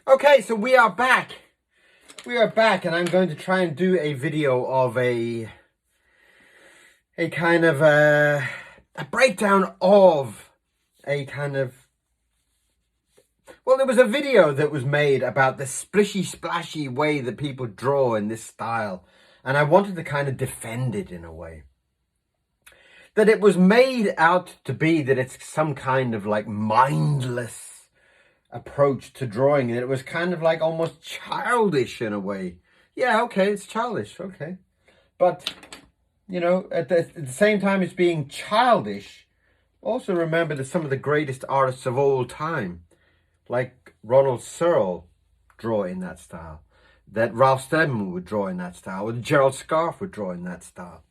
Okay, so we are back. We are back, and I'm going to try and do a video of a kind of a breakdown of a kind of, well, there was a video that was made about the splishy splashy way that people draw in this style, and I wanted to kind of defend it in a way. That it was made out to be that it's some kind of like mindless approach to drawing, and it was kind of like almost childish in a way. Yeah, okay, it's childish, okay. But, you know, at the same time as being childish, also remember that some of the greatest artists of all time, like Ronald Searle, draw in that style. That Ralph Steadman would draw in that style, or Gerald Scarfe would draw in that style.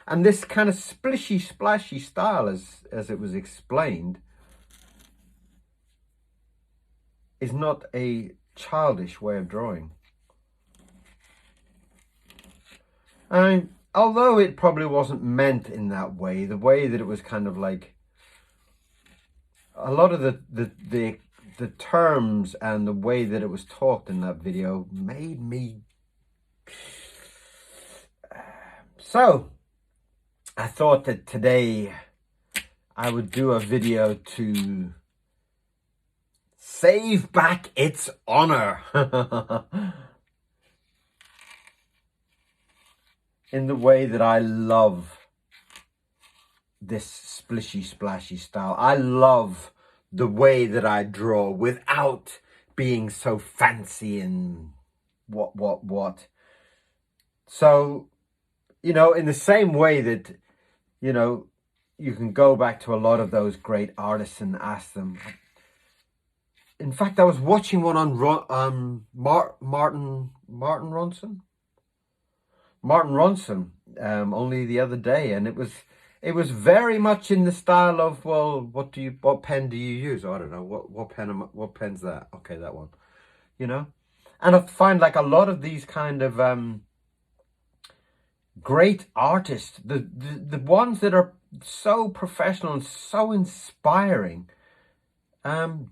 And this kind of splishy, splashy style, as it was explained, is not a childish way of drawing. And although it probably wasn't meant in that way, the way that it was kind of like, a lot of the terms and the way that it was talked in that video made me... So I thought that today I would do a video to save back its honor in the way that I love this splishy splashy style. I love the way that I draw without being so fancy and what. So, you know, in the same way that, you know, you can go back to a lot of those great artists and ask them. In fact, I was watching one on Martin Ronson only the other day, and it was very much in the style of, well, what pen do you use? Oh, I don't know, what pen's that? Okay, that one, you know. And I find like a lot of these kind of great artists, the ones that are so professional and so inspiring,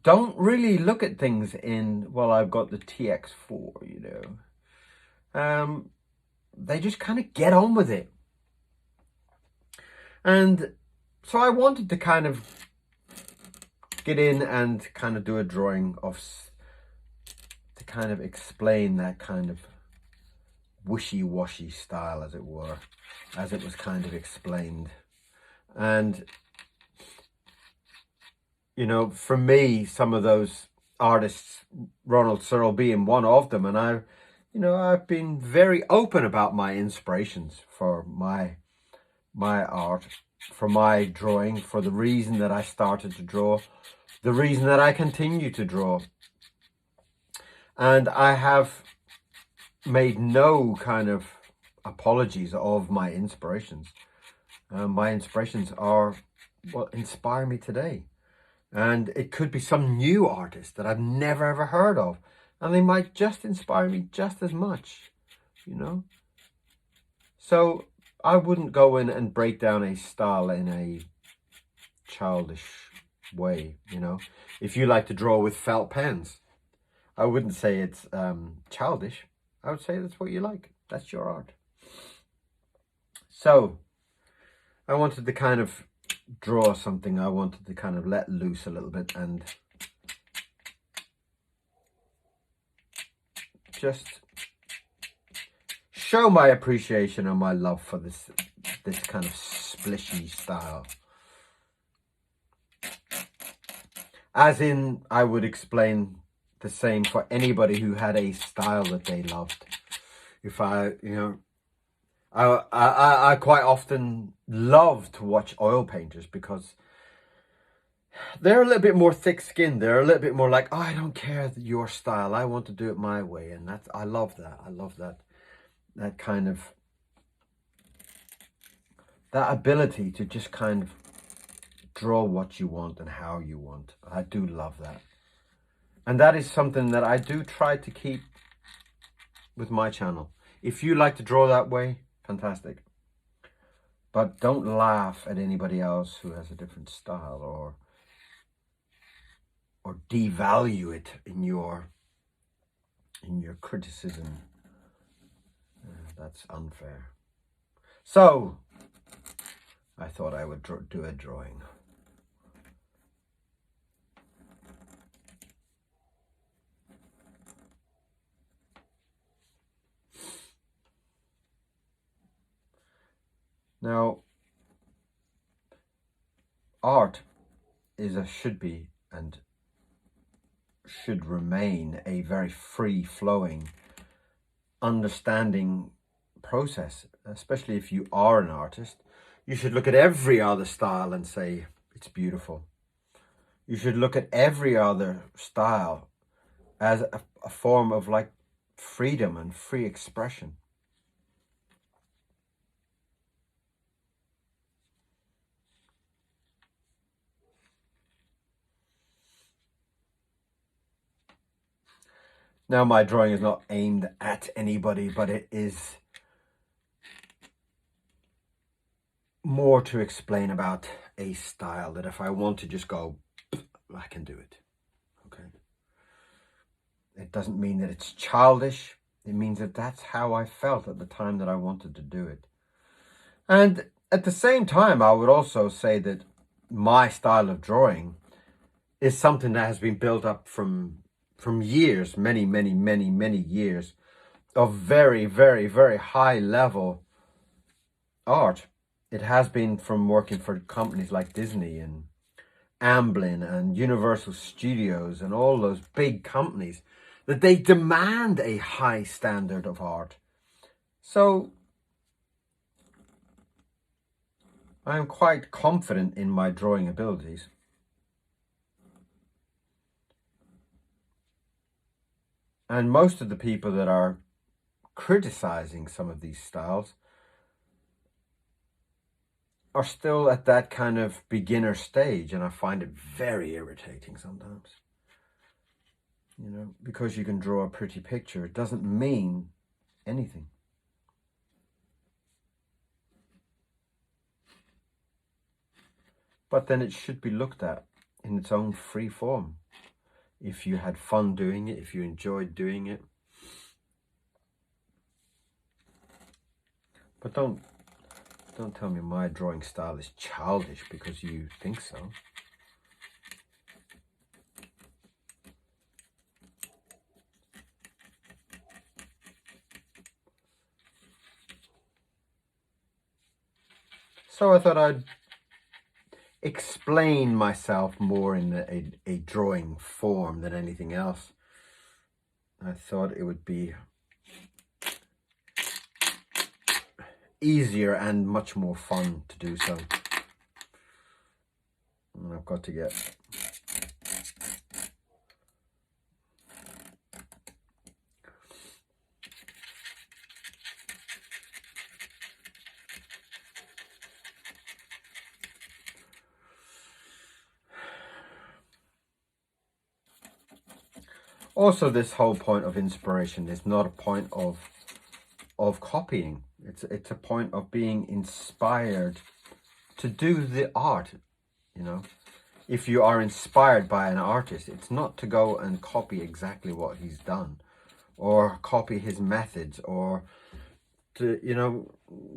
don't really look at things in, well, I've got the TX4, you know. They just kind of get on with it. And so I wanted to kind of get in and kind of do a drawing of, to kind of explain that kind of wishy-washy style, as it were, as it was kind of explained. And, you know, for me, some of those artists, Ronald Searle being one of them, and I've been very open about my inspirations for my art, for my drawing, for the reason that I started to draw, the reason that I continue to draw. And I have made no kind of apologies of my inspirations. My inspirations are what inspire me today. And it could be some new artist that I've never ever heard of, and they might just inspire me just as much, you know. So I wouldn't go in and break down a style in a childish way, you know. If you like to draw with felt pens, I wouldn't say it's childish. I would say that's what you like. That's your art. So I wanted to kind of draw something. I wanted to kind of let loose a little bit and just show my appreciation and my love for this kind of splishy style. As in, I would explain the same for anybody who had a style that they loved. If I quite often love to watch oil painters because they're a little bit more thick-skinned. They're a little bit more like, oh, I don't care your style. I want to do it my way. And I love that. I love that kind of, that ability to just kind of draw what you want and how you want. I do love that. And that is something that I do try to keep with my channel. If you like to draw that way, fantastic. But don't laugh at anybody else who has a different style, or devalue it in your in your criticism. That's unfair. So, I thought I would do a drawing. Now, art should be and should remain a very free-flowing, understanding process, especially if you are an artist. You should look at every other style and say, it's beautiful. You should look at every other style as a form of like freedom and free expression. Now, my drawing is not aimed at anybody, but it is more to explain about a style that if I want to just go, I can do it. Okay. It doesn't mean that it's childish. It means that that's how I felt at the time that I wanted to do it. And at the same time, I would also say that my style of drawing is something that has been built up from years, many years of very, very, very high level art. It has been from working for companies like Disney and Amblin and Universal Studios and all those big companies, that they demand a high standard of art. So I am quite confident in my drawing abilities. And most of the people that are criticizing some of these styles are still at that kind of beginner stage, and I find it very irritating sometimes. You know, because you can draw a pretty picture, it doesn't mean anything. But then it should be looked at in its own free form. If you had fun doing it, if you enjoyed doing it. But don't tell me my drawing style is childish because you think so. So I thought I'd explain myself more in a drawing form than anything else. I thought it would be easier and much more fun to do so. And I've got to get also, this whole point of inspiration is not a point of copying. It's a point of being inspired to do the art, you know. If you are inspired by an artist, it's not to go and copy exactly what he's done or copy his methods, or to, you know,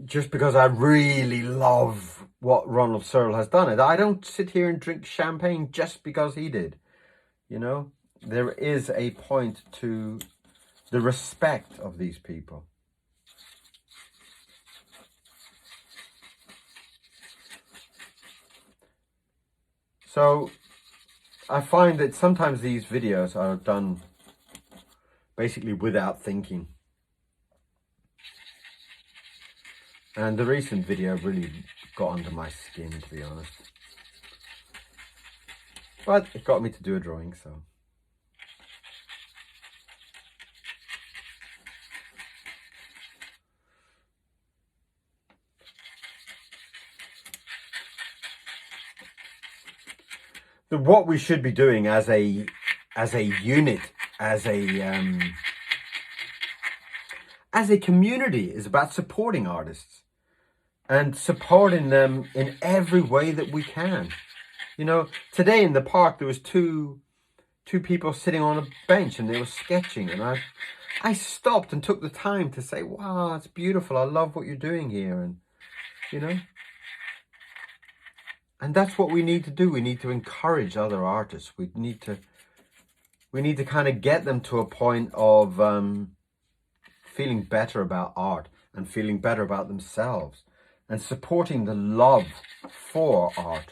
just because I really love what Ronald Searle has done. I don't sit here and drink champagne just because he did, you know. There is a point to the respect of these people. So I find that sometimes these videos are done basically without thinking. And the recent video really got under my skin, to be honest. But it got me to do a drawing, so. What we should be doing as a unit, as a community, is about supporting artists and supporting them in every way that we can. You know, today in the park there was two two people sitting on a bench and they were sketching, and I stopped and took the time to say, wow, it's beautiful. I love what you're doing here. And, you know, and that's what we need to do. We need to encourage other artists. We need to kind of get them to a point of feeling better about art and feeling better about themselves and supporting the love for art.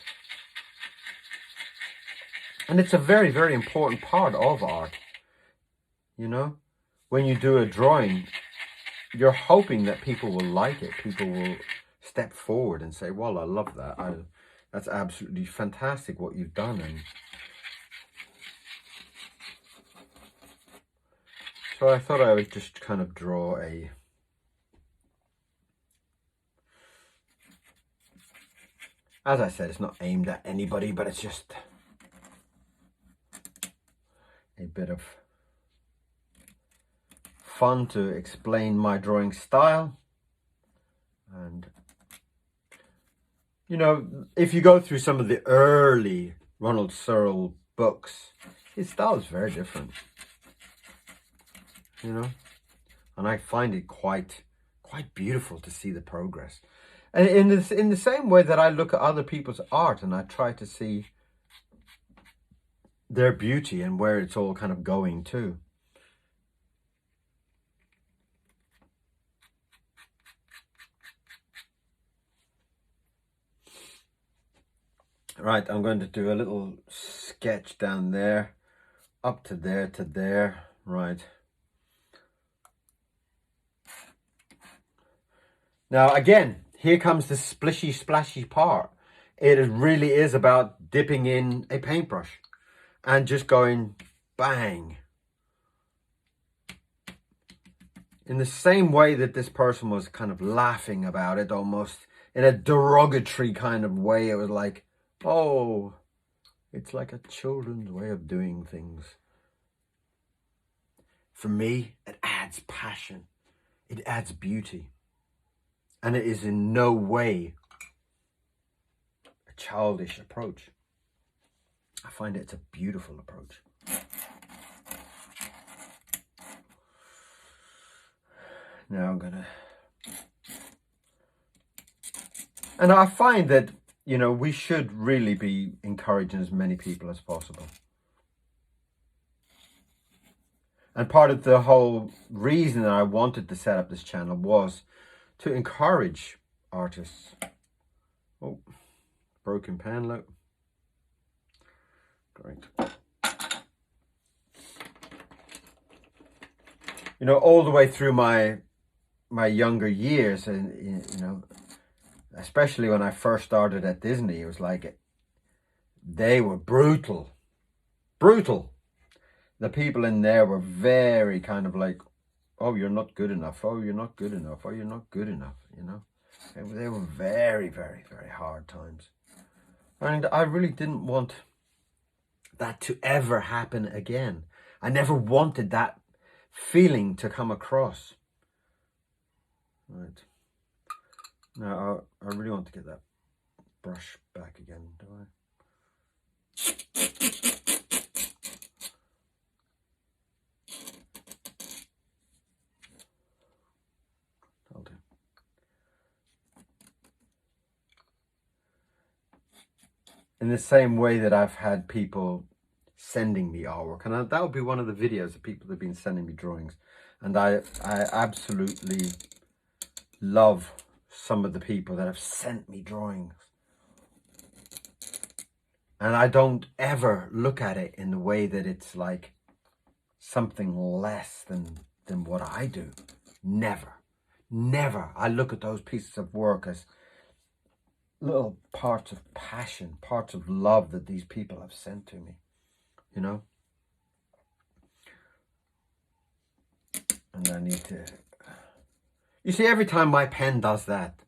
And it's a very, very important part of art. You know, when you do a drawing, you're hoping that people will like it. People will step forward and say, well, I love that. That's absolutely fantastic what you've done. And so I thought I would just kind of draw as I said, it's not aimed at anybody, but it's just a bit of fun to explain my drawing style. And you know, if you go through some of the early Ronald Searle books, his style is very different, you know, and I find it quite beautiful to see the progress. And in the same way that I look at other people's art and I try to see their beauty and where it's all kind of going to. Right, I'm going to do a little sketch down there, up to there, right. Now again, here comes the splishy splashy part. It really is about dipping in a paintbrush and just going bang. In the same way that this person was kind of laughing about it, almost in a derogatory kind of way. It was like, oh, it's like a children's way of doing things. For me, it adds passion. It adds beauty. And it is in no way a childish approach. I find it's a beautiful approach. Now I'm gonna... And I find that, you know, we should really be encouraging as many people as possible. And part of the whole reason that I wanted to set up this channel was to encourage artists. Oh, broken pen, look. Great. You know, all the way through my younger years, and you know, especially when I first started at Disney, it was like they were brutal. The people in there were very kind of like, oh, you're not good enough. Oh, you're not good enough. Oh, you're not good enough. You know, they were very, very, very hard times. And I really didn't want that to ever happen again. I never wanted that feeling to come across. Right. Now, I really want to get that brush back again, do I? I'll do. In the same way that I've had people sending me artwork, and that would be one of the videos of people that have been sending me drawings, and I absolutely love some of the people that have sent me drawings, and I don't ever look at it in the way that it's like something less than what I do. Never I look at those pieces of work as little parts of passion, parts of love that these people have sent to me, you know. And I need to, you see, every time my pen does that,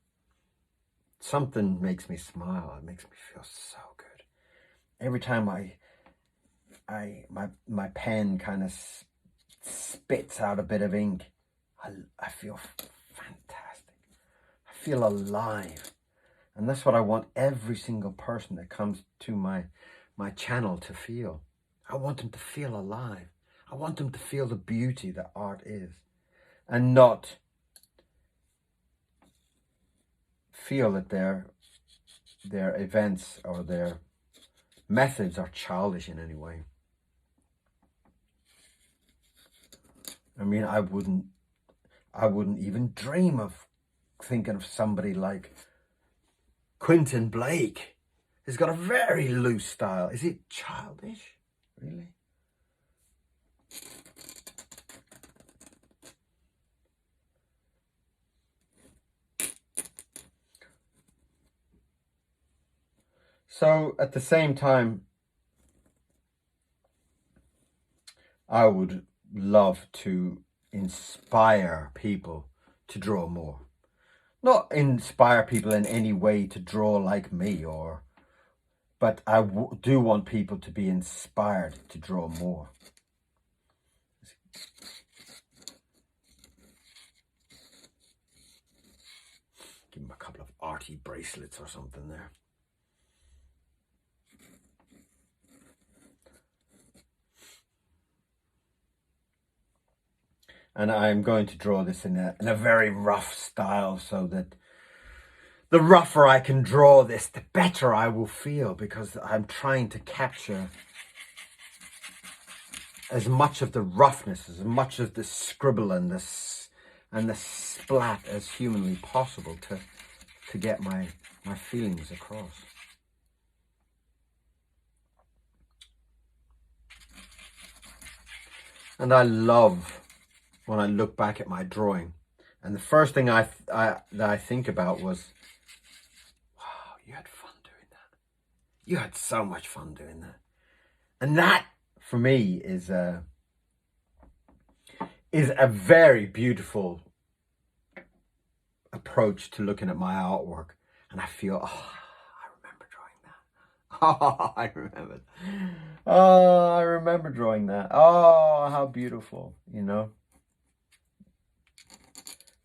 something makes me smile. It makes me feel so good. Every time my pen kind of spits out a bit of ink, I feel fantastic. I feel alive. And that's what I want every single person that comes to my channel to feel. I want them to feel alive. I want them to feel the beauty that art is, and not feel that their events or their methods are childish in any way. I mean, I wouldn't even dream of thinking of somebody like Quentin Blake. He's got a very loose style. Is it childish? Really? So at the same time, I would love to inspire people to draw more. Not inspire people in any way to draw like me, but I do want people to be inspired to draw more. Give them a couple of arty bracelets or something there. And I'm going to draw this in a very rough style, so that the rougher I can draw this, the better I will feel, because I'm trying to capture as much of the roughness, as much of the scribble and the splat as humanly possible to get my feelings across. And I love when I look back at my drawing, and the first thing that I think about was, wow, you had fun doing that. You had so much fun doing that. And that, for me, is a very beautiful approach to looking at my artwork. And I feel, oh, I remember drawing that. Oh, I remember. Oh, I remember drawing that. Oh, how beautiful, you know.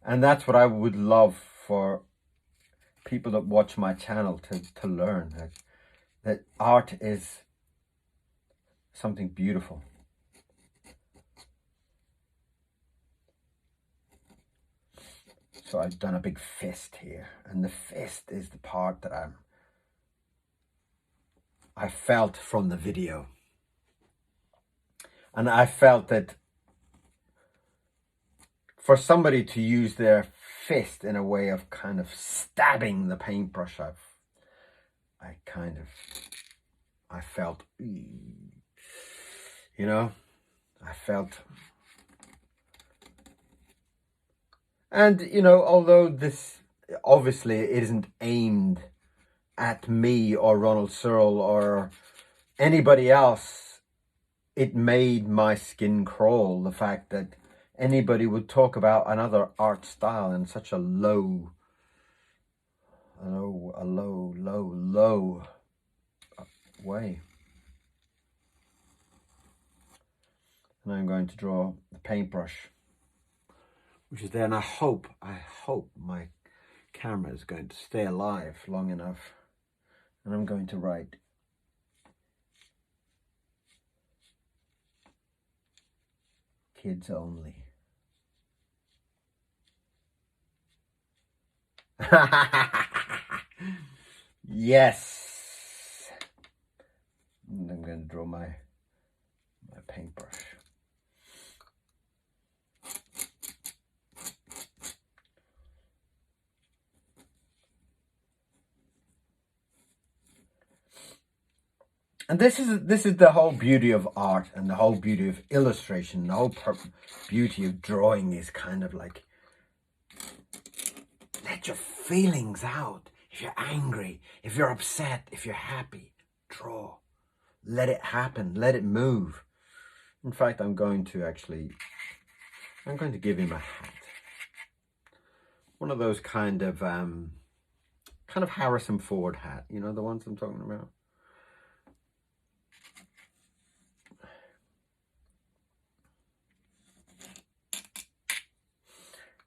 And that's what I would love for people that watch my channel to learn, that art is something beautiful. So I've done a big fist here, and the fist is the part that I felt from the video. And I felt that for somebody to use their fist in a way of kind of stabbing the paintbrush, I felt, you know, I felt. And, you know, although this obviously isn't aimed at me or Ronald Searle or anybody else, it made my skin crawl, the fact that anybody would talk about another art style in such a low way. And I'm going to draw the paintbrush, which is there, and I hope my camera is going to stay alive long enough. And I'm going to write kids only. Yes. And I'm going to draw my paintbrush. And this is the whole beauty of art, and the whole beauty of illustration, the whole beauty of drawing is kind of like, let your feelings out. If you're angry, if you're upset, if you're happy, draw. Let it happen. Let it move. In fact, I'm going to give him a hat. One of those kind of Harrison Ford hat. You know, the ones I'm talking about.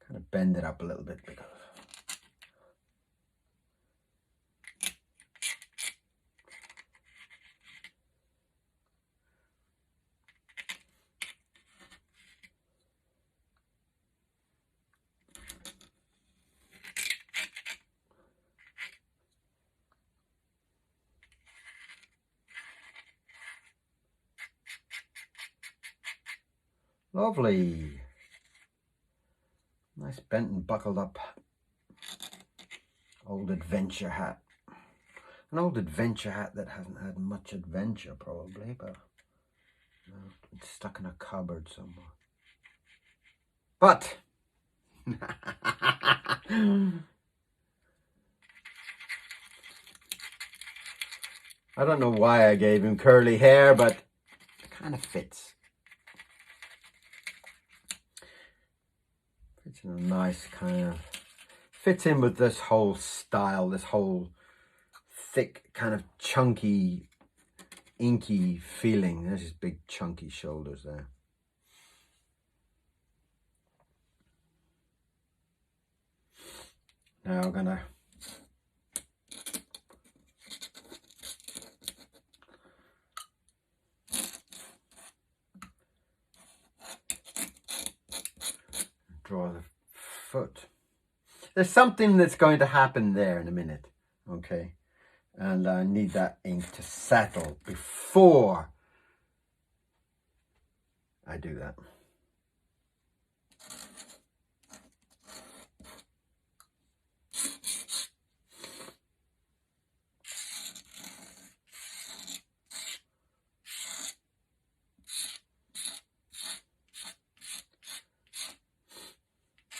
Kind of bend it up a little bit because Lovely. Nice bent and buckled up old adventure hat. An old adventure hat that hasn't had much adventure probably, but it's stuck in a cupboard somewhere. But I don't know why I gave him curly hair, but it kind of fits. Fits in a nice kind of, fits in with this whole style, this whole thick, kind of chunky, inky feeling. There's his big chunky shoulders there. Now I'm gonna draw the foot. There's something that's going to happen there in a minute, okay? And I need that ink to settle before I do that.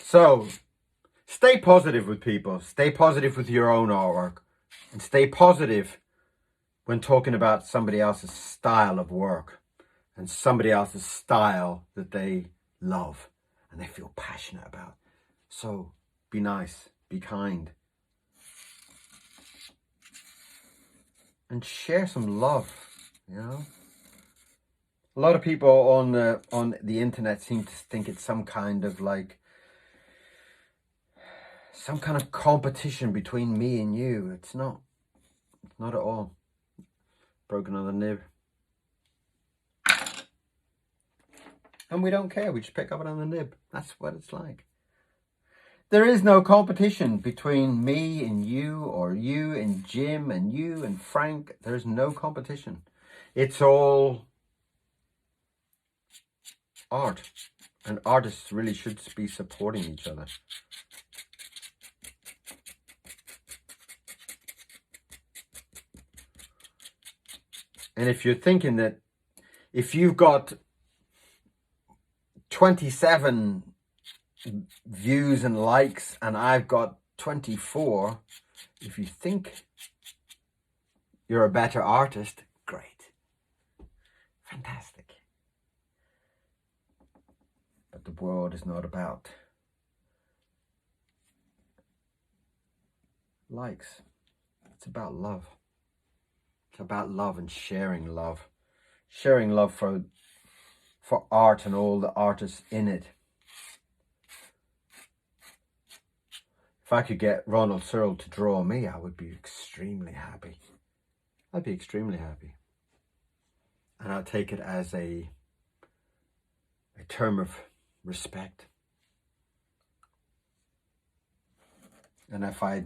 So, stay positive with people. Stay positive with your own artwork. And stay positive when talking about somebody else's style of work. And somebody else's style that they love. And they feel passionate about. So, be nice. Be kind. And share some love, you know. A lot of people on the internet seem to think it's some kind of like, some kind of competition between me and you. It's not. It's not at all. Broken on the nib. And we don't care. We just pick up it on the nib. That's what it's like. There is no competition between me and you, or you and Jim, and you and Frank. There's no competition. It's all art. And artists really should be supporting each other. And if you're thinking that if you've got 27 views and likes and I've got 24, if you think you're a better artist, great. Fantastic. But the world is not about likes. It's about love. It's about love and sharing love. Sharing love for art and all the artists in it. If I could get Ronald Searle to draw me, I would be extremely happy. I'd be extremely happy. And I'd take it as a term of respect. And if I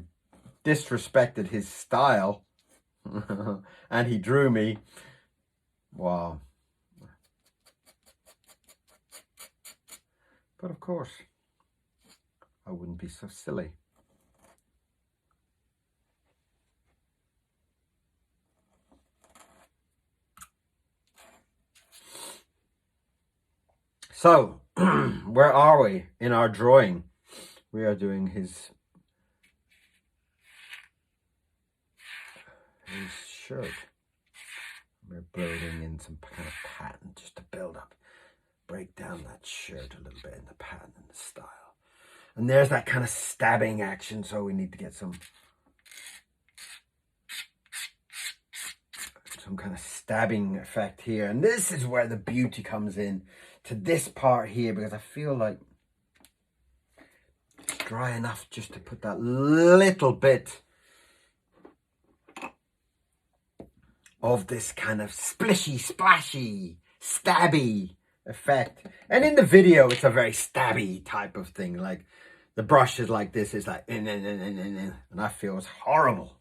disrespected his style and he drew me, wow. But of course, I wouldn't be so silly. So, where are we in our drawing? We are doing his shirt. We're building in some kind of pattern just to build up, break down that shirt a little bit in the pattern and the style. And there's that kind of stabbing action, so we need to get some kind of stabbing effect here. And this is where the beauty comes in to this part here, because I feel like it's dry enough just to put that little bit of this kind of splishy, splashy, stabby effect. And in the video, it's a very stabby type of thing. Like the brush is like this, it's like, and I feel it's horrible.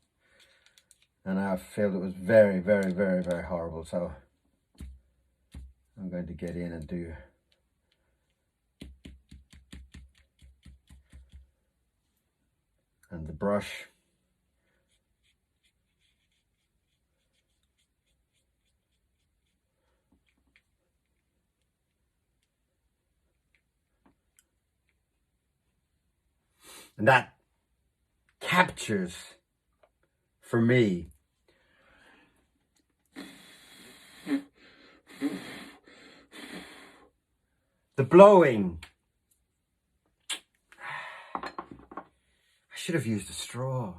And I feel it was very, very, very, very horrible. So I'm going to get in and do and the brush. And that captures, for me, the blowing. I should have used a straw.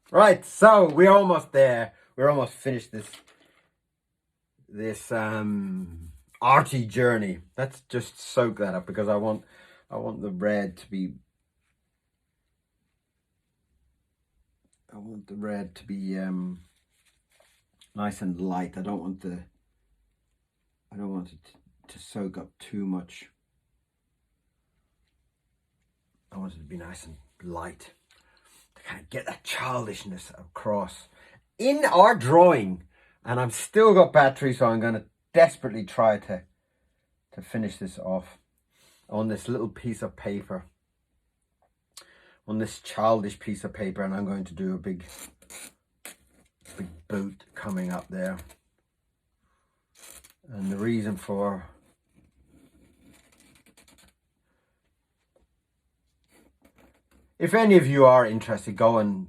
Right, so we're almost there. We're almost finished this arty journey. Let's just soak that up, because I want the red to be nice and light. I don't want it to soak up too much. I want it to be nice and light, to kind of get that childishness across in our drawing. And I've still got battery, so I'm going to desperately try to finish this off on this little piece of paper, on this childish piece of paper. And I'm going to do a big boot coming up there. And the reason for if any of you are interested, go and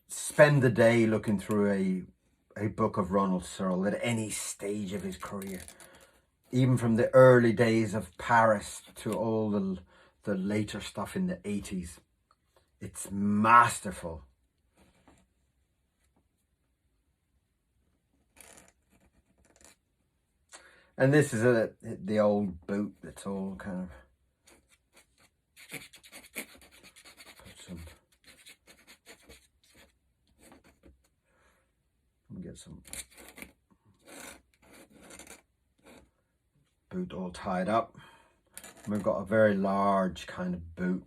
spend the day looking through a book of Ronald Searle at any stage of his career, even from the early days of Paris to all the later stuff in the 80s. It's masterful. And this is the old boot that's all kind of get some boot all tied up. We've got a very large kind of boot.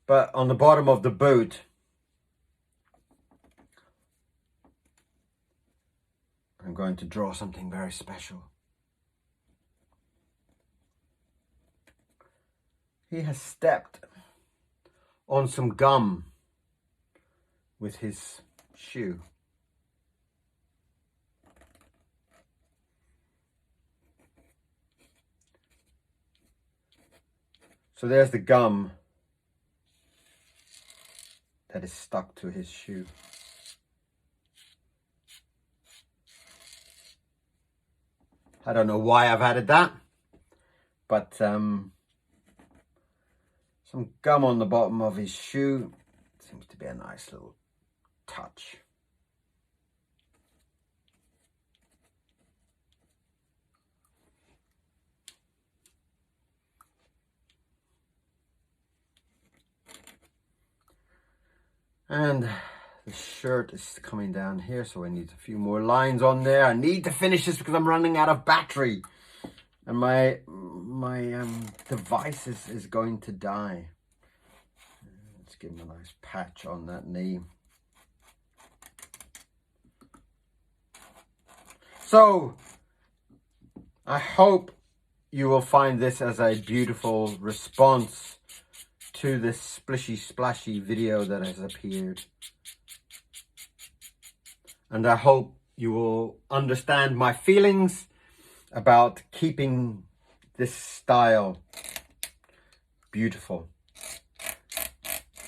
But on the bottom of the boot, I'm going to draw something very special. He has stepped on some gum with his shoe. So there's the gum that is stuck to his shoe. I don't know why I've added that, but some gum on the bottom of his shoe seems to be a nice little touch. And the shirt is coming down here, so I need a few more lines on there. I need to finish this because I'm running out of battery, and my device is going to die. Let's give him a nice patch on that knee. So I hope you will find this as a beautiful response to this splishy splashy video that has appeared. And I hope you will understand my feelings about keeping this style beautiful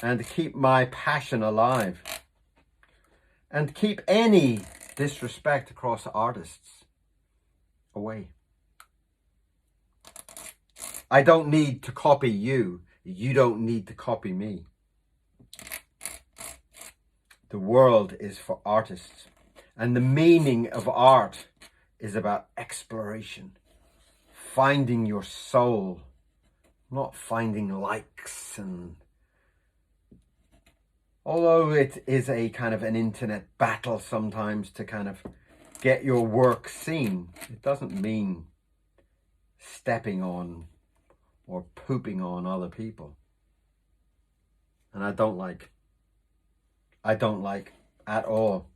and to keep my passion alive and keep any disrespect across artists away. I don't need to copy you. You don't need to copy me. The world is for artists. And the meaning of art is about exploration. Finding your soul. Not finding likes. And although it is a kind of an internet battle sometimes to kind of get your work seen, it doesn't mean stepping on or pooping on other people. And I don't like at all.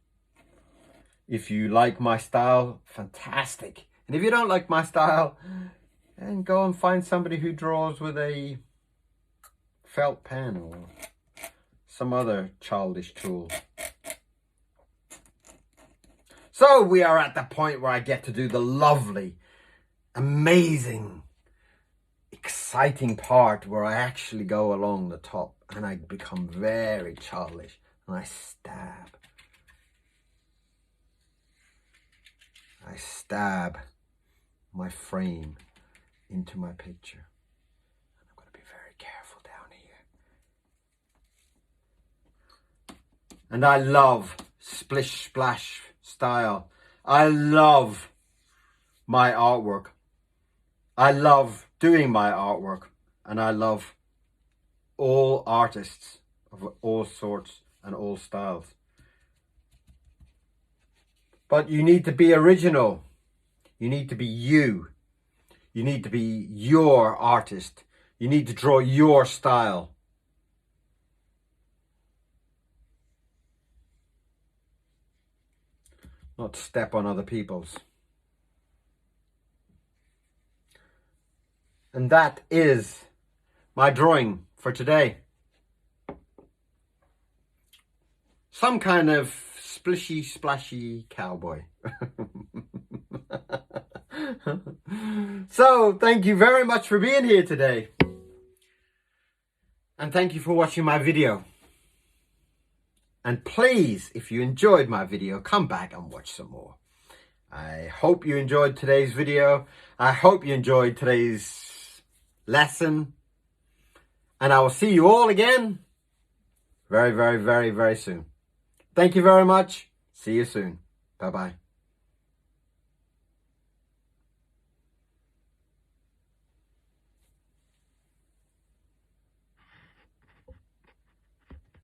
If you like my style, fantastic. And if you don't like my style, then go and find somebody who draws with a felt pen or some other childish tool. So we are at the point where I get to do the lovely, amazing, exciting part where I actually go along the top and I become very childish and I stab my frame into my picture. And I'm going to be very careful down here. And I love splish splash style. I love my artwork. I love doing my artwork, and I love all artists of all sorts and all styles. But you need to be original. You need to be you. You need to be your artist. You need to draw your style. Not step on other people's. And that is my drawing for today. Some kind of splishy, splashy cowboy. So, thank you very much for being here today. And thank you for watching my video. And please, if you enjoyed my video, come back and watch some more. I hope you enjoyed today's video. I hope you enjoyed today's lesson. And I will see you all again very, very, very, very soon. Thank you very much. See you soon. Bye-bye.